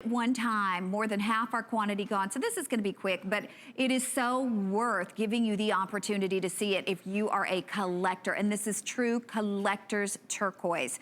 One time, more than half our quantity gone. So this is gonna be quick, but it is so worth giving you the opportunity to see it if you are a collector, and this is true collector's turquoise.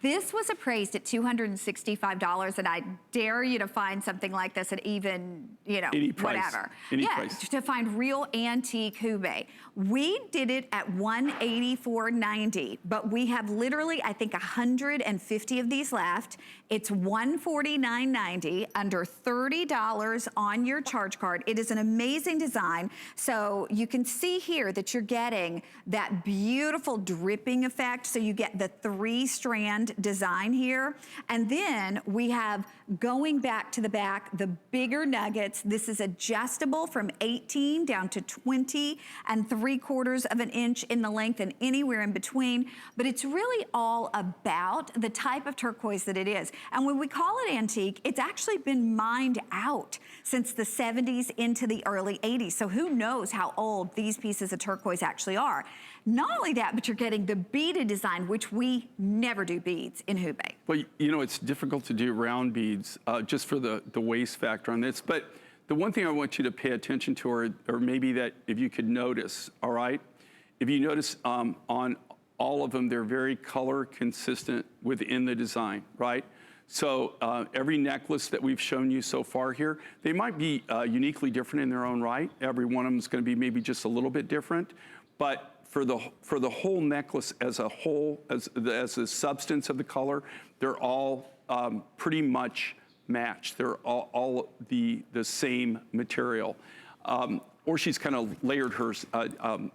This was appraised at $265, and I dare you to find something like this at even, you know, any price, whatever. any price. To find real antique Hubei. We did it at $184.90, but we have literally, I think, 150 of these left. It's $149.90, under $30 on your charge card. It is an amazing design. So you can see here that you're getting that beautiful dripping effect. So you get the 3-strand design here. And then we have, going back to the back, the bigger nuggets. This is adjustable from 18 down to 20 and 3/4 of an inch in the length and anywhere in between. But it's really all about the type of turquoise that it is. And when we call it antique, it's actually been mined out since the 70s into the early 80s. So who knows how old these pieces of turquoise actually are. Not only that, but you're getting the beaded design, which we never do beads in Hubei. Well, you know, it's difficult to do round beads just for the waste factor on this. But the one thing I want you to pay attention to, or maybe that if you could notice, all right? If you notice on all of them, they're very color consistent within the design, right? So every necklace that we've shown you so far here, they might be uniquely different in their own right. Every one of them is going to be maybe just a little bit different. But for the whole necklace as a whole, as the substance of the color, they're all pretty much matched. They're all the same material. Or she's kind of layered hers.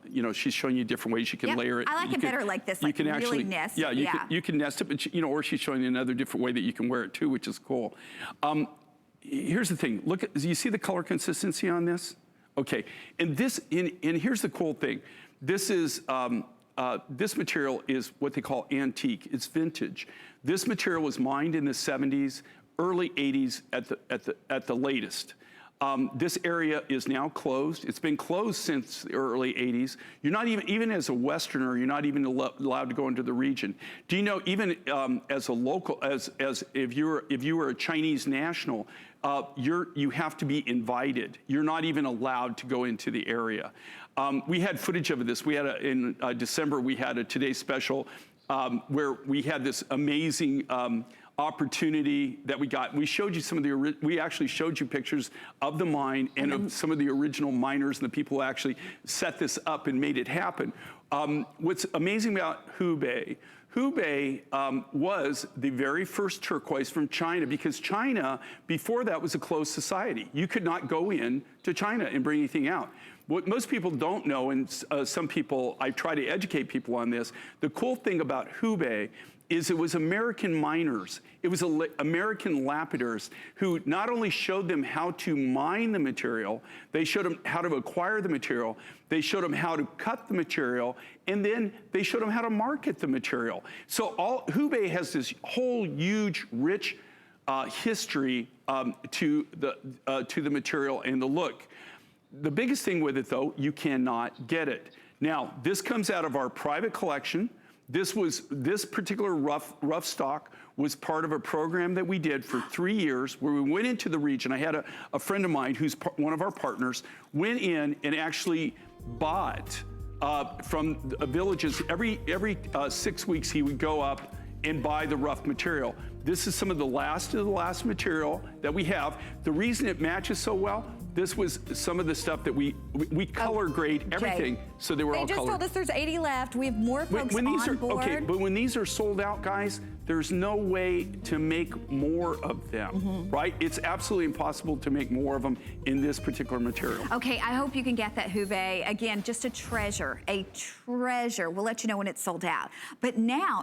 You know, she's showing you different ways you can layer it. I like it better like this, like really actually nest. Yeah, you can nest it, but you know, or she's showing you another different way that you can wear it too, which is cool. Here's the thing. Look at, you see the color consistency on this? Okay, and here's the cool thing. This is this material is what they call antique. It's vintage. This material was mined in the 70s, early 80s at the latest. This area is now closed. It's been closed since the early 80s. You're not even as a Westerner, you're not even allowed to go into the region. Do you know, even as a local, as if you were a Chinese national, you have to be invited. You're not even allowed to go into the area. We had footage of this. We had in December, we had a Today Special where we had this amazing opportunity that we got. We showed you some of the, we actually showed you pictures of the mine and of some of the original miners and the people who actually set this up and made it happen. What's amazing about Hubei was the very first turquoise from China, because China, before that, was a closed society. You could not go in to China and bring anything out. What most people don't know, and some people, I try to educate people on this, the cool thing about Hubei is it was American miners, it was American lapidars who not only showed them how to mine the material, they showed them how to acquire the material, they showed them how to cut the material, and then they showed them how to market the material. So Hubei has this whole huge, rich history to the material and the look. The biggest thing with it, though, you cannot get it. Now, this comes out of our private collection. This particular rough stock was part of a program that we did for 3 years where we went into the region. I had a friend of mine who's one of our partners, went in and actually bought from villages. Every 6 weeks he would go up and buy the rough material. This is some of the last material that we have. The reason it matches so well, this was some of the stuff that we color grade everything, so they were all colored. They just told us there's 80 left. We have more folks on board. Okay, but when these are sold out, guys, there's no way to make more of them, right? It's absolutely impossible to make more of them in this particular material. Okay, I hope you can get that Hubei. Again, just a treasure, a treasure. We'll let you know when it's sold out. But now,